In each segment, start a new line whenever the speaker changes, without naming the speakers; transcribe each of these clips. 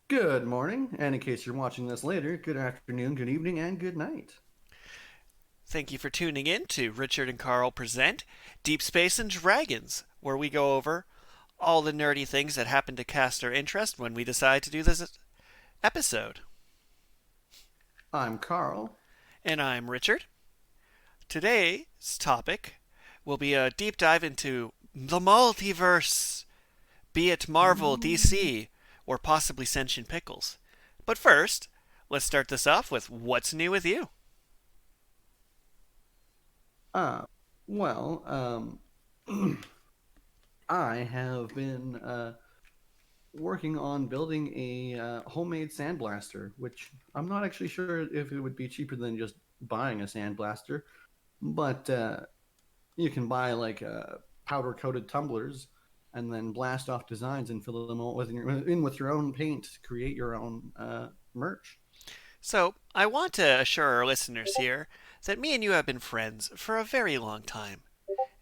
Good morning, and in case you're watching this later, good afternoon, good evening, and good night.
Thank you for tuning in to Richard and Karl present Deep Space and Dragons, where we go over all the nerdy things that happen to cast our interest when we decide to do this episode.
I'm Carl.
And I'm Richard. Today's topic will be a deep dive into the multiverse, be it Marvel,
Ooh.
DC, or possibly Sentient Pickles. But first, let's start this off with what's new with you.
Uh, well, I have been working on building a homemade sandblaster, which I'm not actually sure if it would be cheaper than just buying a sandblaster, but you can buy like powder coated tumblers and then blast off designs and fill them all with your own paint to create your own merch.
So, I want to assure our listeners here that me and you have been friends for a very long time.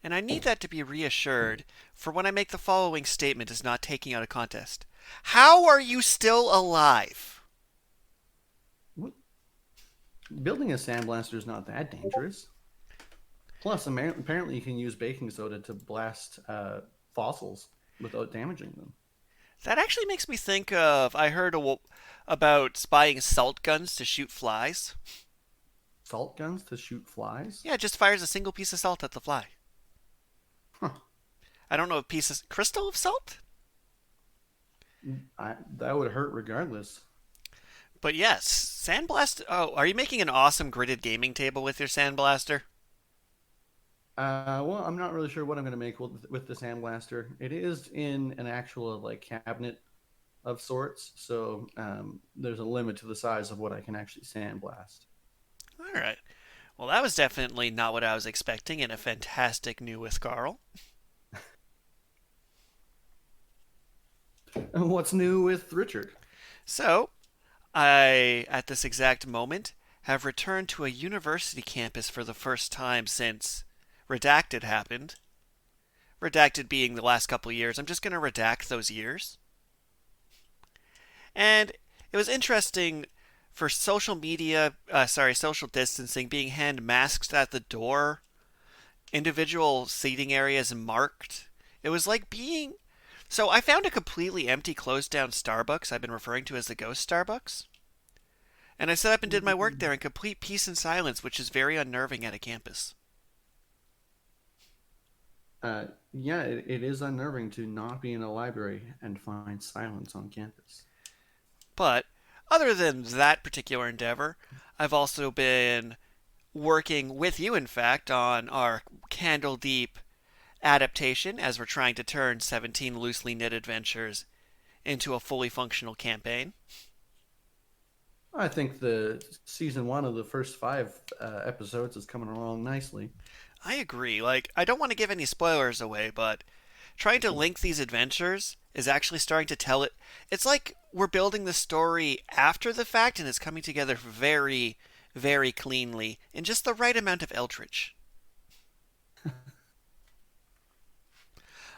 And I need that to be reassured for when I make the following statement is not taking out of context. How are you still alive?
Building a sandblaster is not that dangerous. Plus, apparently, you can use baking soda to blast fossils without damaging them.
That actually makes me think of I heard about buying salt guns to shoot flies.
Salt guns to shoot flies?
Yeah, it just fires a single piece of salt at the fly.
Huh.
I don't know, a piece of crystal of salt?
That would hurt regardless.
But yes, sandblast. Oh, are you making an awesome gridded gaming table with your sandblaster?
Well, I'm not really sure what I'm going to make with the sandblaster. It is in an actual like cabinet of sorts, so there's a limit to the size of what I can actually sandblast.
All right. Well, that was definitely not what I was expecting in a fantastic new with Carl.
And what's new with Richard?
So, I, at this exact moment, have returned to a university campus for the first time since Redacted happened. Redacted being the last couple of years. I'm just going to redact those years. And it was interesting for social distancing, being hand masked at the door, individual seating areas marked. It was like being. So I found a completely empty, closed down Starbucks I've been referring to as the Ghost Starbucks. And I set up and did my work there in complete peace and silence, which is very unnerving at a campus.
Yeah, it is unnerving to not be in a library and find silence on campus.
But other than that particular endeavor, I've also been working with you, in fact, on our Candle Deep adaptation as we're trying to turn 17 loosely knit adventures into a fully functional campaign.
I think the season one of the first five episodes is coming along nicely.
I agree. Like, I don't want to give any spoilers away, but trying to link these adventures is actually starting to tell it. It's like we're building the story after the fact and it's coming together very, very cleanly in just the right amount of Eldritch.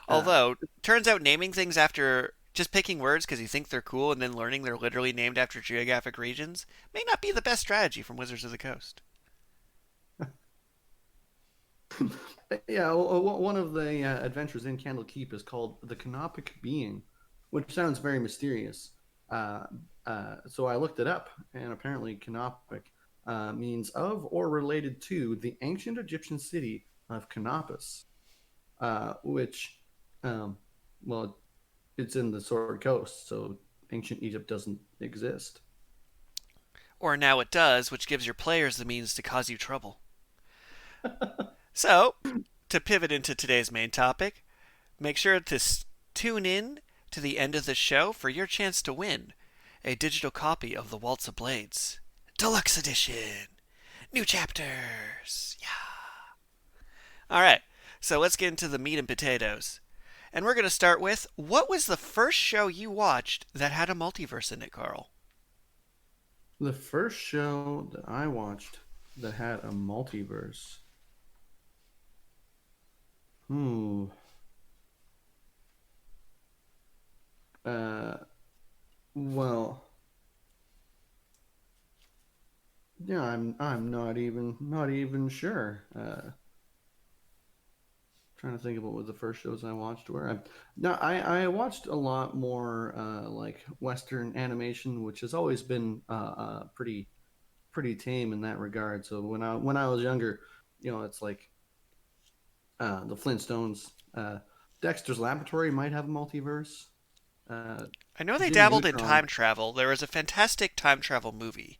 Uh,
Although, turns out naming things after just picking words because you think they're cool and then learning they're literally named after geographic regions may not be the best strategy from Wizards of the Coast.
yeah, one of the adventures in Candlekeep is called the Canopic Being, which sounds very mysterious. Uh, so I looked it up, and apparently Canopic means of or related to the ancient Egyptian city of Canopus, which, um, well, it's in the Sword Coast, so ancient Egypt doesn't exist.
Or now it does, which gives your players the means to cause you trouble. So, to pivot into today's main topic, make sure to tune in to the end of the show for your chance to win a digital copy of The Waltz of Blades Deluxe Edition. New chapters. Yeah. All right. So let's get into the meat and potatoes. And we're going to start with what was the first show you watched that had a multiverse in it, Carl?
The first show that I watched that had a multiverse. Hmm. Uh, Well, yeah, I'm not even sure. Trying to think of what was the first shows I watched were. No, I watched a lot more like Western animation, which has always been pretty tame in that regard. So when I was younger, it's like the Flintstones, Dexter's Laboratory might have a multiverse. Uh,
I know they
Jimmy
dabbled in
Neutron,
time travel. There was a fantastic time travel movie.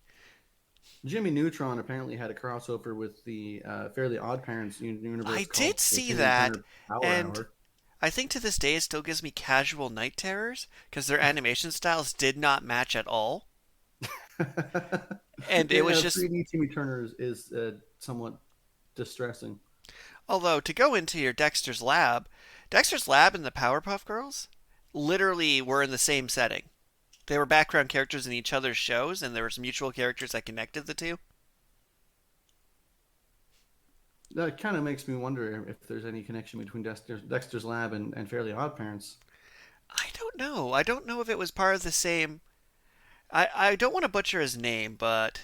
Jimmy Neutron apparently had a crossover with the Fairly Odd Parents
I
universe
did
called the
see
Timmy
that,
Turner Power
and
Hour.
I think to this day it still gives me casual night terrors because their animation styles did not match at all. And it was
Yeah,
just,
3D Timmy Turner is somewhat distressing.
although to go into your Dexter's Lab and the Powerpuff Girls literally were in the same setting. They were background characters in each other's shows, and there were some mutual characters that connected the two.
That kind of makes me wonder if there's any connection between Dexter's Lab and Fairly Odd Parents.
I don't know. I don't know if it was part of the same. I don't want to butcher his name, but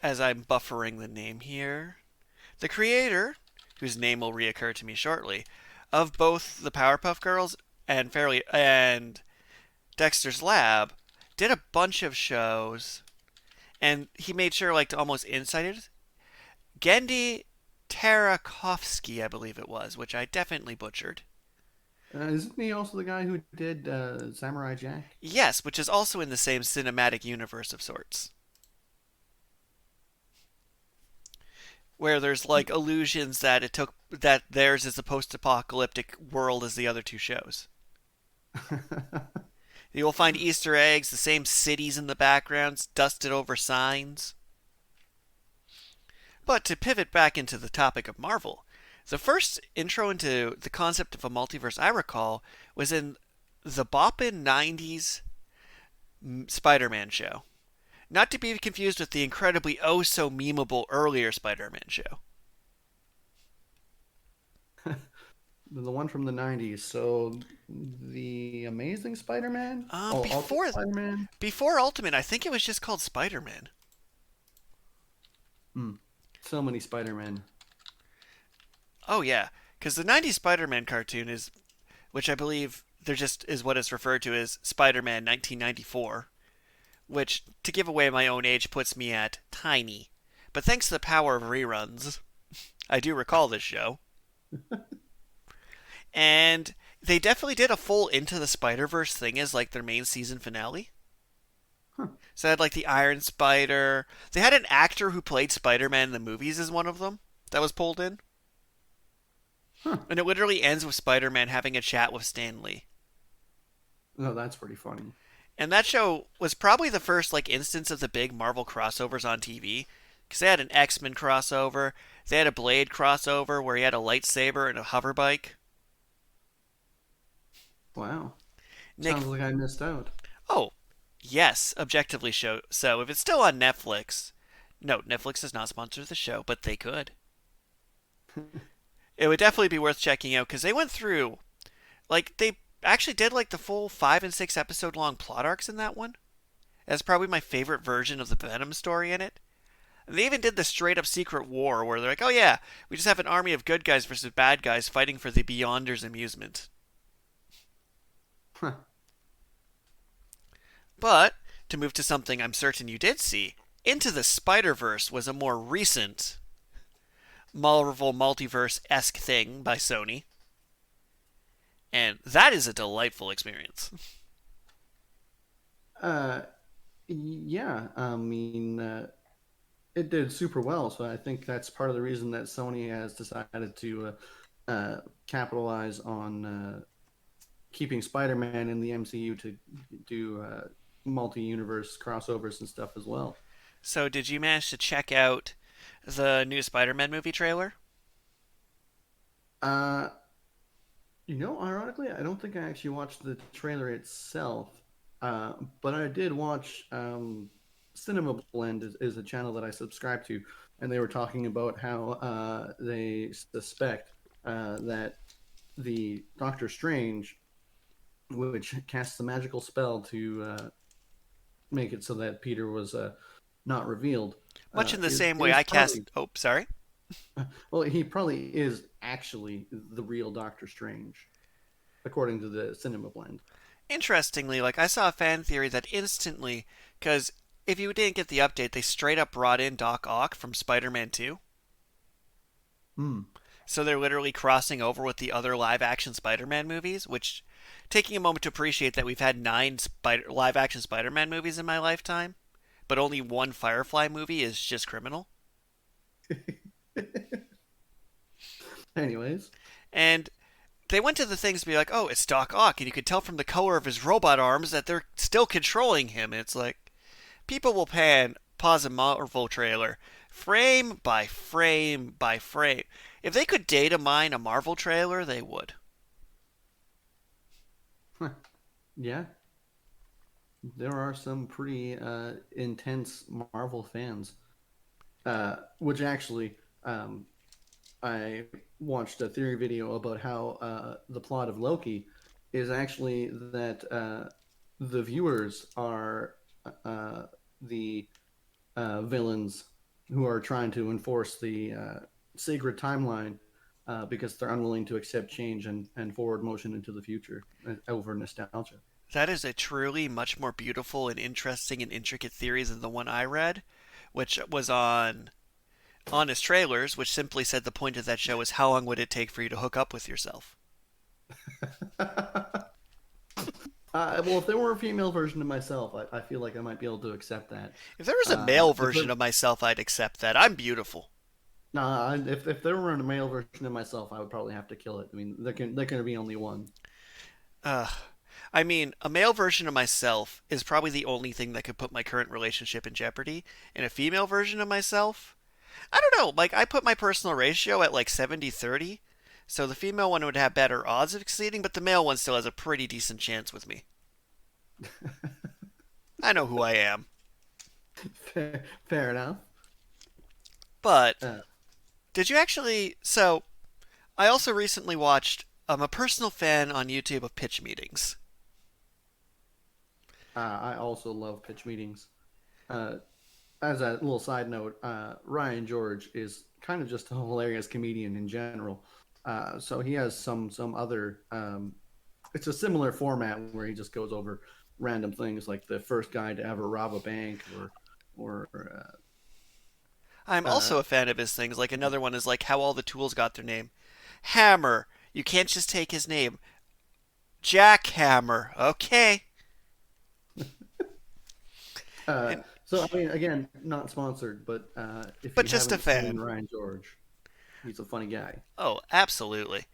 as I'm buffering the name here, the creator, whose name will reoccur to me shortly, of both the Powerpuff Girls and Dexter's Lab, did a bunch of shows, and he made sure like to almost incite it. Gendy Tarakovsky, I believe it was, which I definitely butchered.
Isn't he also the guy who did Samurai Jack?
Yes, which is also in the same cinematic universe of sorts, where there's like illusions that it took that theirs is a post-apocalyptic world as the other two shows. You will find Easter eggs, the same cities in the backgrounds, dusted over signs. But to pivot back into the topic of Marvel, the first intro into the concept of a multiverse I recall was in the boppin' 90s Spider-Man show. Not to be confused with the incredibly oh so memeable earlier Spider-Man show.
The one from the 90s. So, the Amazing Spider-Man?
Um,
Oh, Ultimate
before
Spider-Man?
before Ultimate, I think it was just called Spider-Man.
Hmm. So many Spider-Man.
Oh yeah, because the '90s Spider-Man cartoon is, which I believe there just is what is referred to as Spider-Man 1994, which to give away my own age puts me at tiny. But thanks to the power of reruns, I do recall this show. And they definitely did a full Into the Spider-Verse thing as like their main season finale.
Huh.
So they had like the Iron Spider. They had an actor who played Spider-Man in the movies as one of them that was pulled in.
Huh.
And it literally ends with Spider-Man having a chat with Stan Lee.
No, that's pretty funny.
And that show was probably the first like instance of the big Marvel crossovers on TV. Because they had an X-Men crossover. They had a Blade crossover where he had a lightsaber and a hover bike.
Wow.
Nick,
Sounds like I missed out.
oh, yes, objectively show. So if it's still on Netflix, no, Netflix does not sponsor the show, but they could. It would definitely be worth checking out because they went through, like, they actually did like the full 5 and 6 episode long plot arcs in that one. That's probably my favorite version of the Venom story in it. And they even did the straight up secret war where they're like, oh yeah, we just have an army of good guys versus bad guys fighting for the Beyonders' amusement.
Huh.
But to move to something I'm certain you did see, Into the Spider Verse was a more recent Marvel multiverse esque thing by Sony, and that is a delightful experience.
Uh, yeah, I mean, it did super well. So I think that's part of the reason that Sony has decided to capitalize on keeping Spider-Man in the MCU to do multi-universe crossovers and stuff as well.
So, did you manage to check out the new Spider Man movie trailer?
Uh, ironically, I don't think I actually watched the trailer itself, but I did watch Cinema Blend is a channel that I subscribe to, and they were talking about how they suspect that the Doctor Strange which casts a magical spell to make it so that Peter was not revealed.
Much in the same way
Is
I cast.
probably
Oh, sorry.
well, he probably is actually the real Doctor Strange, according to the Cinema Blend.
Interestingly, like I saw a fan theory that instantly, because if you didn't get the update, they straight up brought in Doc Ock from Spider-Man 2.
Hmm.
So they're literally crossing over with the other live action Spider Man movies, which, taking a moment to appreciate that we've had nine live action Spider Man movies in my lifetime, but only one Firefly movie is just criminal.
Anyways,
And they went to the things to be like, oh, it's Doc Ock, and you could tell from the color of his robot arms that they're still controlling him. And it's like, people will pause a Marvel trailer, frame by frame by frame. If they could data mine a Marvel trailer, they would.
yeah, there are some pretty intense Marvel fans, which actually I watched a theory video about how the plot of Loki is actually that the viewers are the villains who are trying to enforce the sacred timeline because they're unwilling to accept change and forward motion into the future over nostalgia.
That is a truly much more beautiful and interesting and intricate theory than the one I read, which was on Honest Trailers, which simply said the point of that show is how long would it take for you to hook up with yourself?
Well, if there were a female version of myself, I feel like I might be able to accept that.
If there was a male
If there,
version of myself, I'd accept that. I'm beautiful.
nah, if there were a male version of myself, I would probably have to kill it. I mean, there can be only one.
Uh, I mean, a male version of myself is probably the only thing that could put my current relationship in jeopardy. And a female version of myself, I don't know. Like, I put my personal ratio at like 70-30. So the female one would have better odds of succeeding, but the male one still has a pretty decent chance with me. I know who I am.
Fair enough.
But
Uh,
did you actually? So I also recently watched. I'm a personal fan on YouTube of pitch meetings.
I also love pitch meetings. Uh, as a little side note, Ryan George is kind of just a hilarious comedian in general. So he has some other. It's a similar format where he just goes over random things like the first guy to ever rob a bank or
I'm
uh,
also a fan of his things. Like another one is like how all the tools got their name. Hammer. You can't just take his name. Jackhammer. Okay.
uh,
And,
so I mean, again, not sponsored, but if
but
you
just a
haven't seen
fan.
Ryan George, he's a funny guy.
Oh, absolutely.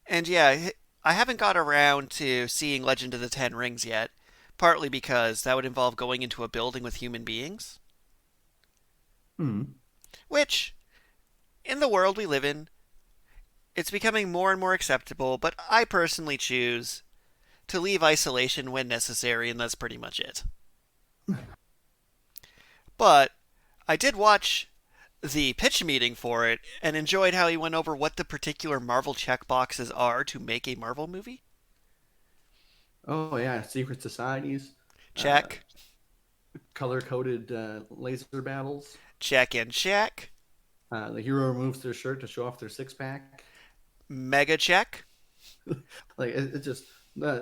And yeah, I haven't got around to seeing Legend of the Ten Rings yet. Partly because that would involve going into a building with human beings,
Hmm.
which, in the world we live in, it's becoming more and more acceptable, but I personally choose to leave isolation when necessary, and that's pretty much it. But I did watch the pitch meeting for it and enjoyed how he went over what the particular Marvel checkboxes are to make a Marvel movie.
Oh yeah, secret societies, uh,
Check,
color coded laser battles.
check, and check.
The hero removes their shirt to show off their six pack.
Mega check.
Like it just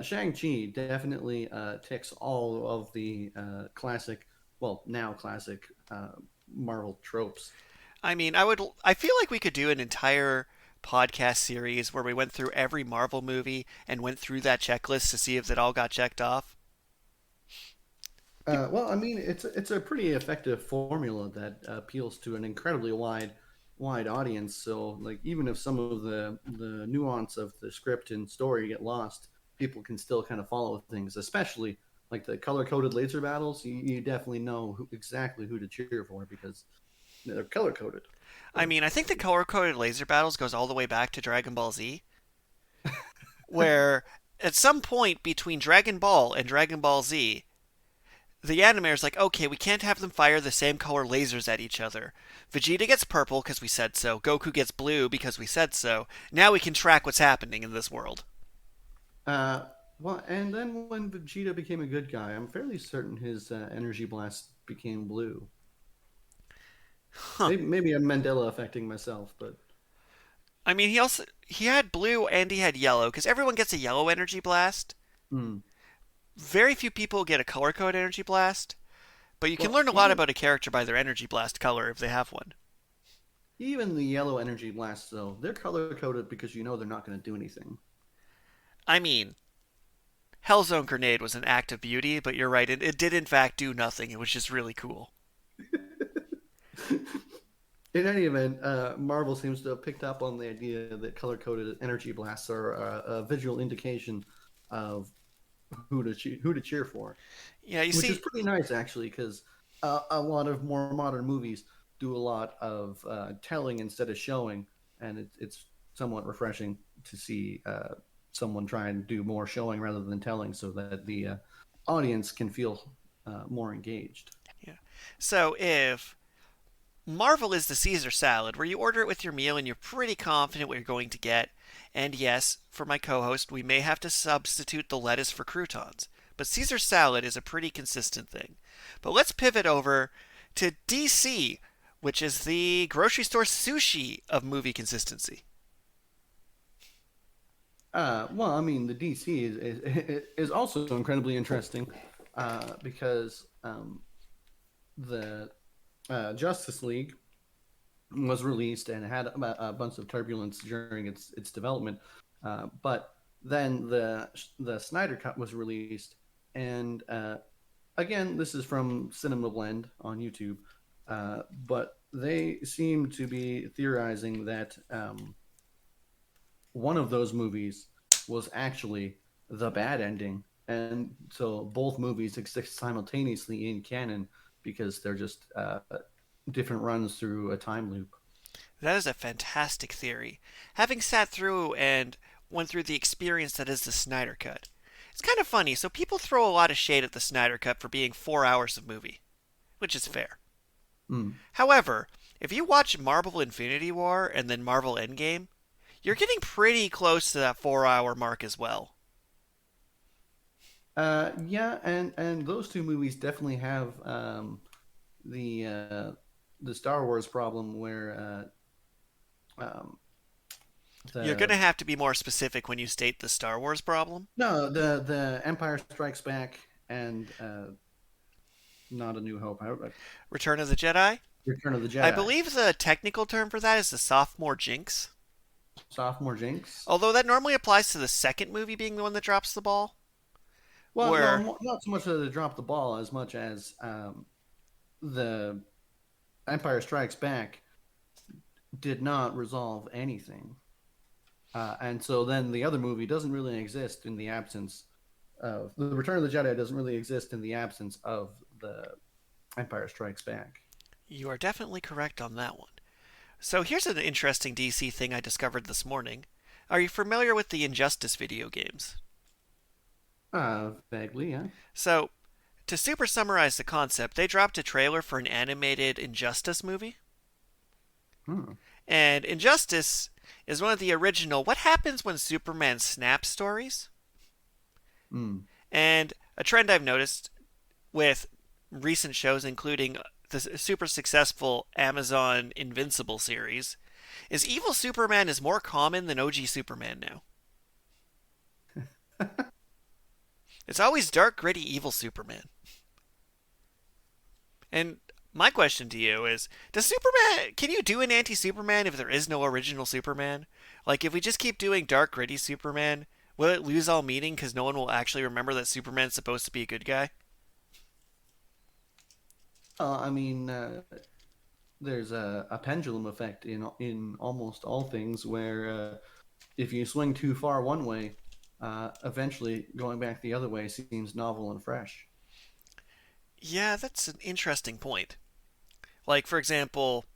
Shang Chi definitely ticks all of the classic, well now classic Marvel tropes.
I mean, I feel like we could do an entire podcast series where we went through every Marvel movie and went through that checklist to see if it all got checked off.
Well, I mean, it's a pretty effective formula that appeals to an incredibly wide audience. So, like, even if some of the nuance of the script and story get lost, people can still kind of follow things. Especially like the color coded laser battles, you definitely know exactly who to cheer for because they're color coded.
I mean, I think the color coded laser battles goes all the way back to Dragon Ball Z, where at some point between Dragon Ball and Dragon Ball Z, the animator's like, okay, we can't have them fire the same color lasers at each other. Vegeta gets purple because we said so. Goku gets blue because we said so. Now we can track what's happening in this world.
Well, and then when Vegeta became a good guy, I'm fairly certain his energy blast became blue.
Huh.
Maybe I'm Mandela affecting myself, but
I mean, he had blue and he had yellow because everyone gets a yellow energy blast.
hmm.
Very few people get a color code energy blast, but you can
Well,
learn a lot about a character by their energy blast color if they have one.
even the yellow energy blasts, though, they're color coded because you know they're not going to do anything.
I mean, Hellzone Grenade was an act of beauty, but you're right, it did in fact do nothing. It was just really cool.
In any event, Marvel seems to have picked up on the idea that color coded energy blasts are a visual indication of who to cheer for,
Yeah, you
which is
see,
pretty nice actually, because a lot of more modern movies do a lot of telling instead of showing, and it's somewhat refreshing to see someone try and do more showing rather than telling, so that the audience can feel more engaged.
yeah. So if Marvel is the Caesar salad, where you order it with your meal and you're pretty confident what you're going to get. And yes, for my co host, we may have to substitute the lettuce for croutons. But Caesar salad is a pretty consistent thing. But let's pivot over to DC, which is the grocery store sushi of movie consistency.
Well, I mean, the DC is also incredibly interesting because the Justice League was released and had a bunch of turbulence during its development, but then the Snyder Cut was released, and again, this is from Cinema Blend on YouTube, but they seem to be theorizing that one of those movies was actually the bad ending, and so both movies exist simultaneously in canon because they're just different runs through a time loop.
That is a fantastic theory. Having sat through and went through the experience that is the Snyder Cut, it's kind of funny. So people throw a lot of shade at the Snyder Cut for being 4 hours of movie, which is fair.
Mm.
However, if you watch Marvel Infinity War and then Marvel Endgame, you're getting pretty close to that 4 hour mark as well.
Yeah, and those two movies definitely have the uh, the Star Wars problem where
You're going to
the
have to be more specific when you state the Star Wars problem.
no the Empire Strikes Back and not A New Hope,
Return of the Jedi?
Return of the
I
Jedi.
believe the technical term for that is the sophomore jinx.
Sophomore Jinx.
Although that normally applies to the second movie being the one that drops the ball.
Well, no,
Where,
not so much that they dropped the ball as much as the Empire Strikes Back did not resolve anything. And so then the other movie doesn't really exist in the absence of the Return of the Jedi doesn't really exist in the absence of the Empire Strikes Back.
you are definitely correct on that one. So here's an interesting DC thing I discovered this morning. Are you familiar with the Injustice video games?
Vaguely, yeah.
So, to super summarize the concept, they dropped a trailer for an animated Injustice movie.
Hmm.
And Injustice is one of the original What Happens When Superman Snaps stories.
Hmm.
And a trend I've noticed with recent shows, including the super successful Amazon Invincible series, is evil Superman is more common than OG Superman now. It's always dark, gritty, evil Superman. And my question to you is, does Superman, can you do an anti-Superman if there is no original Superman? Like, if we just keep doing dark, gritty Superman, will it lose all meaning because no one will actually remember that Superman's supposed to be a good guy?
I mean, there's a pendulum effect in almost all things where if you swing too far one way, eventually going back the other way seems novel and fresh.
Yeah, that's an interesting point. Like, for example,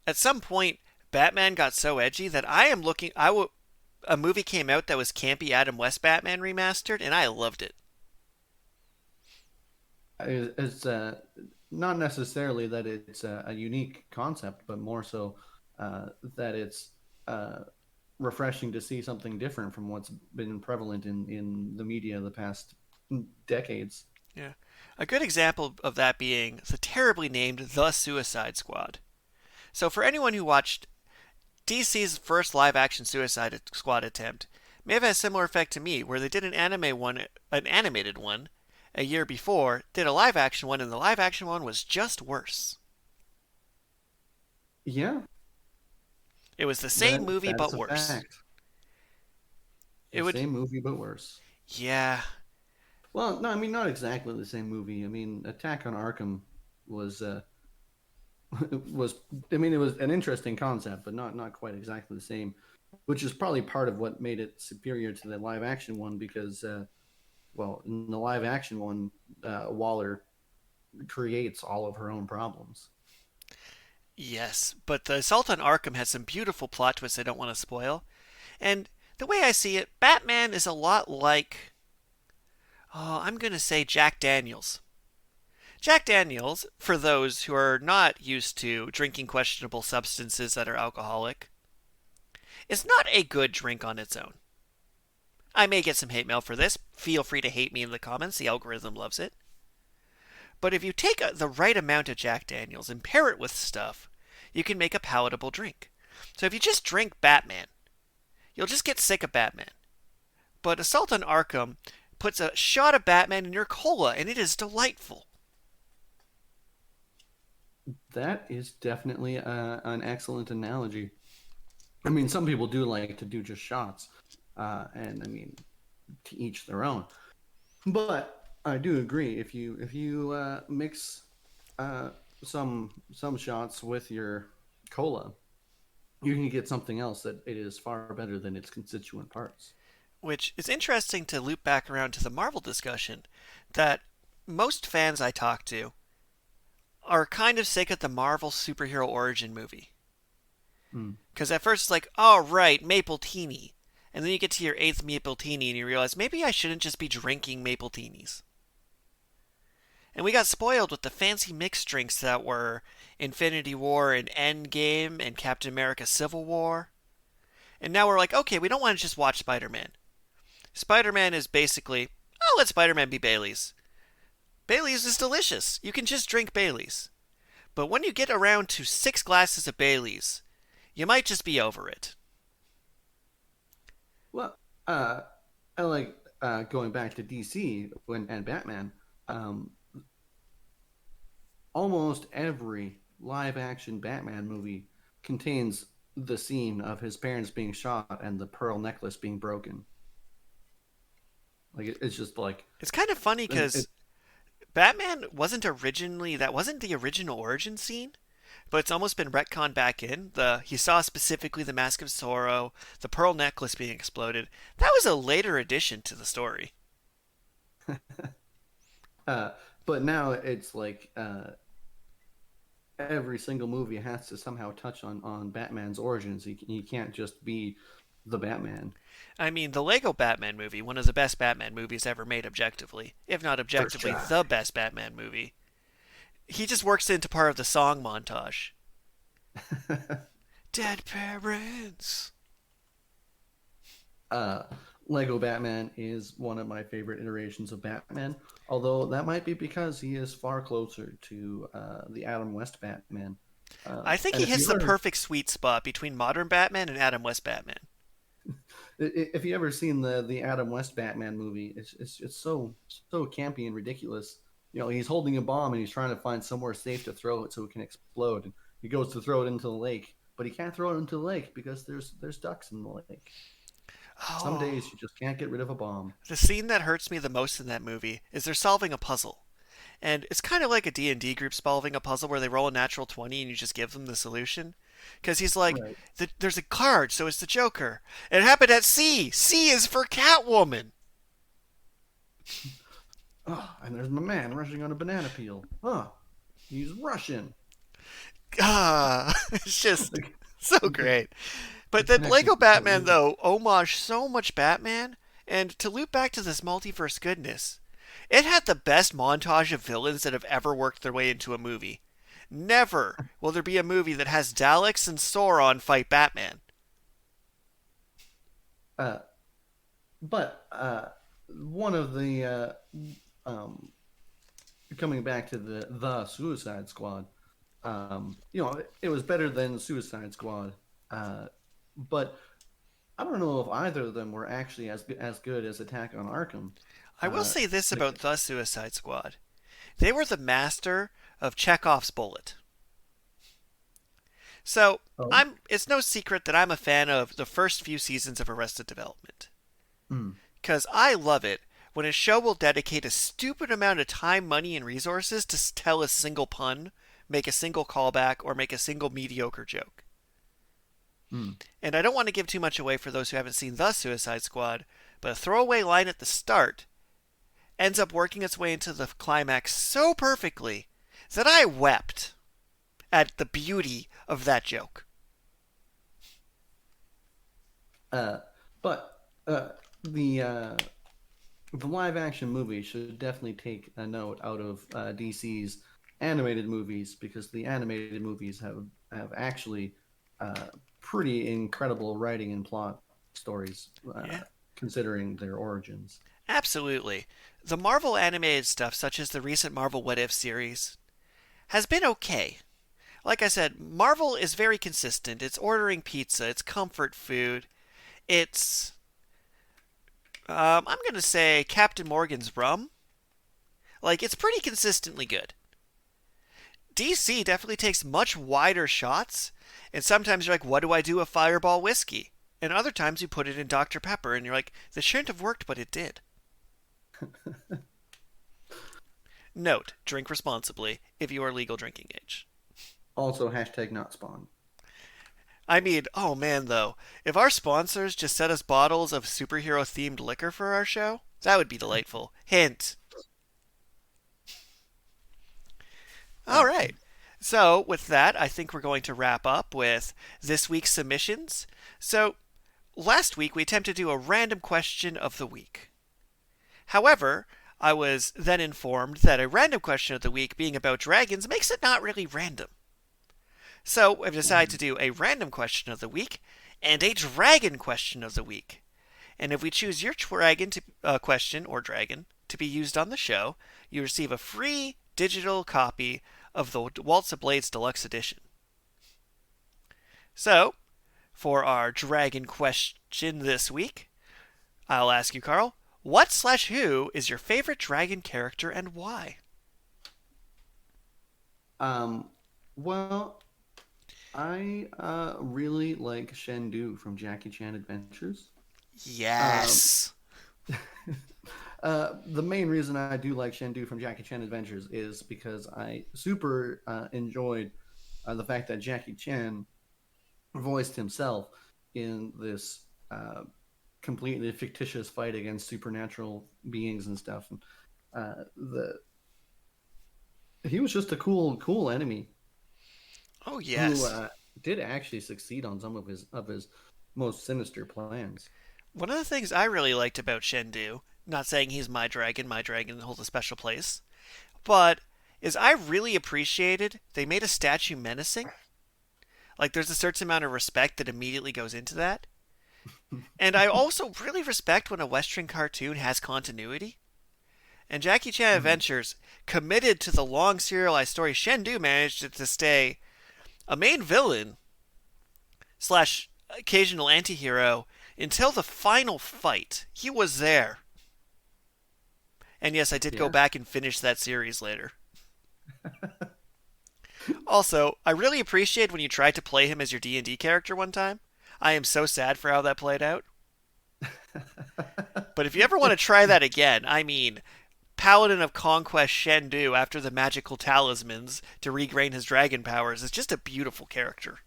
at some point, Batman got so edgy that I am looking. A movie came out that was campy Adam West Batman remastered, and I loved it.
It's not necessarily that it's a unique concept, but more so that it's uh, refreshing to see something different from what's been prevalent in the media the past decades.
Yeah. A good example of that being the terribly named The Suicide Squad. So, for anyone who watched DC's first live action Suicide Squad attempt, may have had a similar effect to me, where they did an animated one, a year before, did a live action one, and the live action one was just worse.
Yeah,
It was the same movie,
that's
but
a
worse.
fact.
It
The
would,
same movie, but worse.
yeah,
Well, no, I mean not exactly the same movie. I mean, Attack on Arkham was was I mean it was an interesting concept, but not quite exactly the same, which is probably part of what made it superior to the live action one because well, in the live action one, Waller creates all of her own problems.
yes. But the Assault on Arkham has some beautiful plot twists I don't want to spoil. And the way I see it, Batman is a lot like, I'm going to say Jack Daniels. Jack Daniels, for those who are not used to drinking questionable substances that are alcoholic, is not a good drink on its own. I may get some hate mail for this. Feel free to hate me in the comments. The algorithm loves it. But if you take the right amount of Jack Daniels and pair it with stuff, you can make a palatable drink. So if you just drink Batman, you'll just get sick of Batman. But Assault on Arkham puts a shot of Batman in your cola, and it is delightful.
That is definitely an excellent analogy. I mean, some people do like to do just shots, and I mean, to each their own. But I do agree. If you mix some shots with your cola, you can get something else that it is far better than its constituent parts.
Which is interesting to loop back around to the Marvel discussion, that most fans I talk to are kind of sick of the Marvel superhero origin movie.
Mm.
Because at first it's like, oh, right, Maple Teeny. And then you get to your eighth Maple Teeny and you realize maybe I shouldn't just be drinking Maple Teenies. And we got spoiled with the fancy mixed drinks that were Infinity War and Endgame and Captain America Civil War. And now we're like, okay, we don't want to just watch Spider-Man. Spider-Man is basically, oh, let Spider-Man be Bailey's. Bailey's is delicious. You can just drink Bailey's. But when you get around to 6 glasses of Bailey's, you might just be over it.
Well, I like going back to DC and Batman. Um, Almost every live action Batman movie contains the scene of his parents being shot and the pearl necklace being broken. Like it's just like
It's kind of funny
it,
because Batman that wasn't the original origin scene, but it's almost been retconned back in. He saw specifically the Mask of Zorro, the pearl necklace being exploded. That was a later addition to the story.
uh, but now it's like every single movie has to somehow touch on Batman's origins. He can't just be the Batman.
I mean, the Lego Batman movie, one of the best Batman movies ever made objectively, if not
First
objectively
try.
the best Batman movie. He just works into part of the song montage. Dead parents.
uh, Lego Batman is one of my favorite iterations of Batman, although that might be because he is far closer to the Adam West Batman.
I think
And
he hits the perfect sweet spot between modern Batman and Adam West Batman.
if you ever seen the Adam West Batman movie, it's so campy and ridiculous. You know, he's holding a bomb and he's trying to find somewhere safe to throw it so it can explode. And he goes to throw it into the lake, but he can't throw it into the lake because there's ducks in the lake. Some
Oh,
days you just can't get rid of a bomb.
the scene that hurts me the most in that movie is they're solving a puzzle. And it's kind of like a D&D group solving a puzzle where they roll a natural 20 and you just give them the solution. Because he's like,
Right.
there's a card, so it's the Joker. It happened at C. C is for Catwoman.
Oh, and there's my man rushing on a banana peel. Huh. He's Russian.
Ah, it's just
Like,
so great. But
the
then
connections
Lego
are so
Batman,
easy.
though, homage so much Batman. And to loop back to this multiverse goodness, it had the best montage of villains that have ever worked their way into a movie. Never will there be a movie that has Daleks and Sauron fight Batman.
Uh, but one of the um, coming back to the Suicide Squad, it was better than Suicide Squad, but I don't know if either of them were actually as good as Attack on Arkham.
I will
Uh,
say this
the,
about the Suicide Squad. They were the master of Chekhov's bullet. So,
oh,
it's no secret that I'm a fan of the first few seasons of Arrested Development.
mm,
Because I love it when a show will dedicate a stupid amount of time, money, and resources to tell a single pun, make a single callback, or make a single mediocre joke.
mm.
And I don't want to give too much away for those who haven't seen The Suicide Squad, but a throwaway line at the start ends up working its way into the climax so perfectly that I wept at the beauty of that joke.
Uh, but the live action movie should definitely take a note out of DC's animated movies, because the animated movies have actually uh, pretty incredible writing and plot stories,
Yeah,
considering their origins.
absolutely. The Marvel animated stuff, such as the recent Marvel What If series, has been okay. Like I said, Marvel is very consistent. It's ordering pizza, it's comfort food, it's, I'm going to say Captain Morgan's rum. Like, it's pretty consistently good. DC definitely takes much wider shots, and sometimes you're like, what do I do with Fireball whiskey? And other times you put it in Dr. Pepper, and you're like, this shouldn't have worked, but it did. Note, drink responsibly if you are legal drinking age.
Also, hashtag not spawn.
I mean, oh man, though, if our sponsors just sent us bottles of superhero themed liquor for our show, that would be delightful. Hint. All
Uh,
right. So, with that, I think we're going to wrap up with this week's submissions. So, last week we attempted to do a random question of the week. However, I was then informed that a random question of the week being about dragons makes it not really random. So, I've decided to do a random question of the week and a dragon question of the week. And if we choose your dragon question or dragon to be used on the show, you receive a free digital copy of the Waltz of Blades Deluxe Edition. So, for our dragon question this week, I'll ask you, Karl, what/who is your favorite dragon character and why?
um, well, I really like Shendu from Jackie Chan Adventures. Um,
Yes.
the main reason I do like Shendu from Jackie Chan Adventures is because I super enjoyed the fact that Jackie Chan voiced himself in this completely fictitious fight against supernatural beings and stuff. And the he was just a cool enemy
Oh,
who
yes.
did actually succeed on some of his most sinister plans.
One of the things I really liked about Shendu, not saying he's my dragon holds a special place, but is I really appreciated they made a statue menacing. Like there's a certain amount of respect that immediately goes into that. And I also really respect when a Western cartoon has continuity. And Jackie Chan
Mhm.
Adventures committed to the long serialized story. Shendu managed to stay a main villain slash occasional antihero until the final fight. He was there. And yes, I did go
Yeah.
back and finish that series later. Also, I really appreciate when you tried to play him as your D&D character one time. I am so sad for how that played out. But if you ever want to try that again, I mean, Paladin of Conquest Shendu after the magical talismans to regain his dragon powers is just a beautiful character.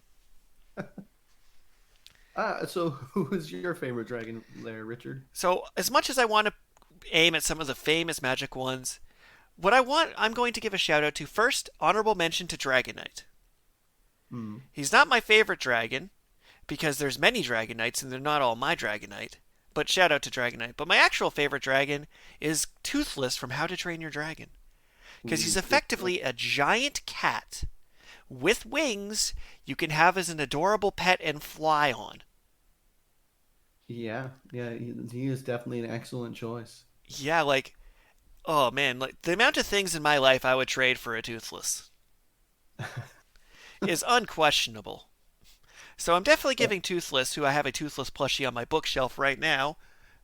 So who is your favorite dragon there, Richard?
So, as much as I want to aim at some of the famous magic ones, I'm going to give a shout out to first, honorable mention to Dragon Knight.
Hmm.
He's not my favorite dragon, because there's many Dragon Knights and they're not all my Dragon Knight. But shout out to Dragon Knight. But my actual favorite dragon is Toothless from How to Train Your Dragon. Because he's
Ooh, good choice.
effectively a giant cat with wings you can have as an adorable pet and fly on.
Yeah, he is definitely an excellent choice.
Yeah, like, oh man, like the amount of things in my life I would trade for a toothless is unquestionable. So I'm definitely giving Toothless, who I have a Toothless plushie on my bookshelf right now,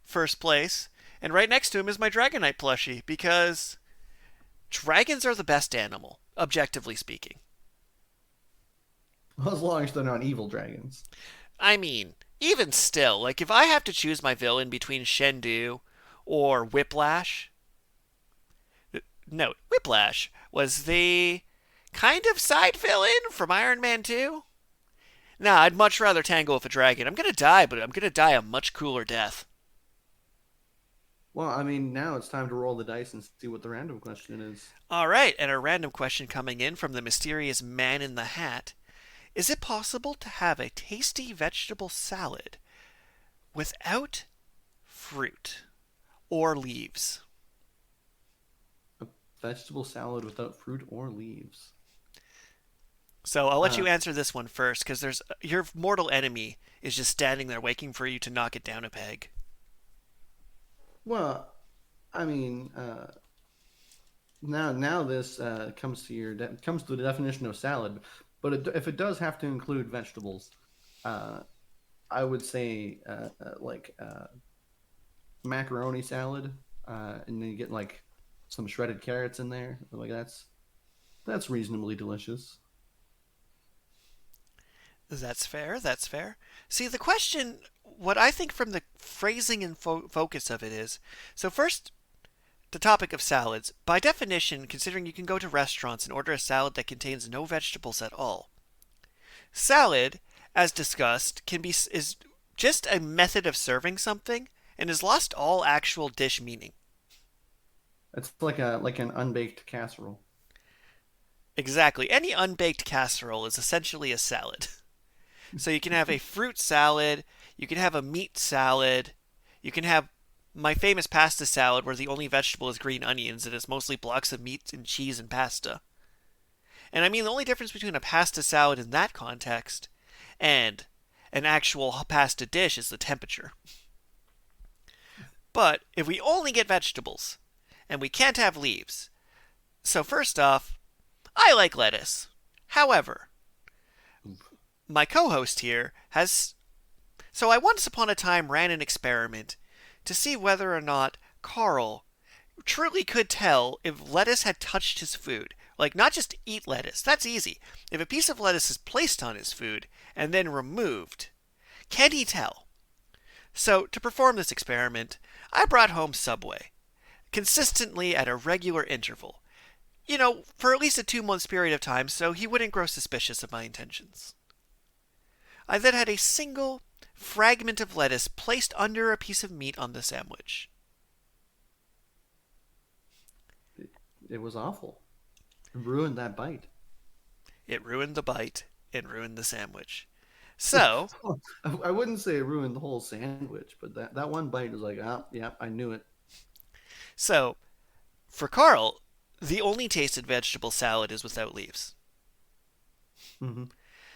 first place. And right next to him is my Dragonite plushie because dragons are the best animal, objectively speaking.
Well, as long as they're not evil dragons.
I mean, even still, like if I have to choose my villain between Shendu or Whiplash, note, Whiplash was the kind of side villain from Iron Man 2. Nah, I'd much rather tangle with a dragon. I'm gonna die, but I'm gonna die a much cooler death.
Well, I mean, now it's time to roll the dice and see what the random question is.
All right, and a random question coming in from the mysterious man in the hat. Is it possible to have a tasty vegetable salad without fruit or leaves?
A vegetable salad without fruit or leaves.
So I'll let
Uh,
you answer this one first because there's your mortal enemy is just standing there waiting for you to knock it down a peg.
well, I mean, now this comes to the definition of salad, but if it does have to include vegetables, uh, I would say like macaroni salad, and then you get like some shredded carrots in there. Like that's reasonably delicious.
That's fair. That's fair. See, the question, what I think from the phrasing and focus of it is so, first, the topic of salads. By definition, considering you can go to restaurants and order a salad that contains no vegetables at all, salad, as discussed, can be is just a method of serving something and has lost all actual dish meaning.
It's like an unbaked casserole.
Exactly. Any unbaked casserole is essentially a salad. So you can have a fruit salad, you can have a meat salad, you can have my famous pasta salad where the only vegetable is green onions and it's mostly blocks of meat and cheese and pasta. And I mean, the only difference between a pasta salad in that context and an actual pasta dish is the temperature. But if we only get vegetables and we can't have leaves, so first off, I like lettuce. However, my co host here has. So I once upon a time ran an experiment to see whether or not Karl truly could tell if lettuce had touched his food. Like, not just eat lettuce, that's easy. If a piece of lettuce is placed on his food and then removed, can he tell? So, to perform this experiment, I brought home Subway, consistently at a regular interval. For at least a 2 month period of time, so he wouldn't grow suspicious of my intentions. I then had a single fragment of lettuce placed under a piece of meat on the sandwich.
It was awful. It ruined that bite.
It ruined the bite and ruined the sandwich. So,
I wouldn't say it ruined the whole sandwich, but that one bite was like, oh, yeah, I knew it.
so for Karl, the only tasted vegetable salad is without leaves.
Hmm.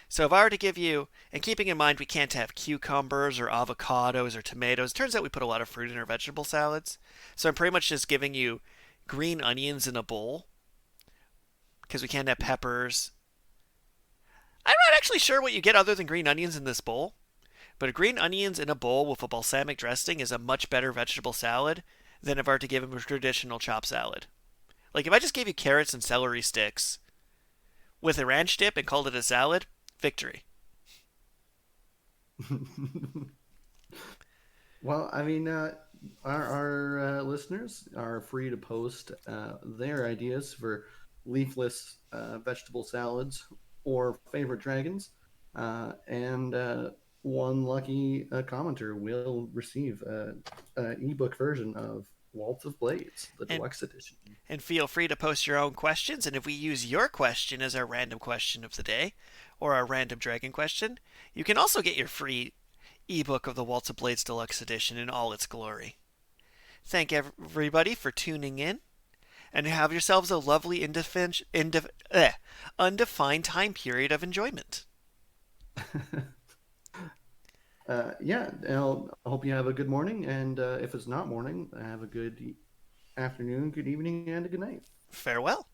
So if I were to give you, and keeping in mind we can't have cucumbers or avocados or tomatoes, it turns out we put a lot of fruit in our vegetable salads. So I'm pretty much just giving you green onions in a bowl because we can't have peppers. I'm not actually sure what you get other than green onions in this bowl, but green onions in a bowl with a balsamic dressing is a much better vegetable salad than if I were to give him a traditional chopped salad. Like if I just gave you carrots and celery sticks with a ranch dip and called it a salad, victory.
Well, I mean, our listeners are free to post their ideas for leafless vegetable salads or favorite dragons, and one lucky commenter will receive an ebook version of Waltz of Blades, the
And
deluxe edition.
and feel free to post your own questions. And if we use your question as our random question of the day or our random dragon question, you can also get your free ebook of the Waltz of Blades Deluxe Edition in all its glory. Thank everybody for tuning in, and have yourselves a lovely undefined time period of enjoyment.
Yeah, I hope you have a good morning, and if it's not morning, have a good afternoon, good evening, and a good night.
Farewell.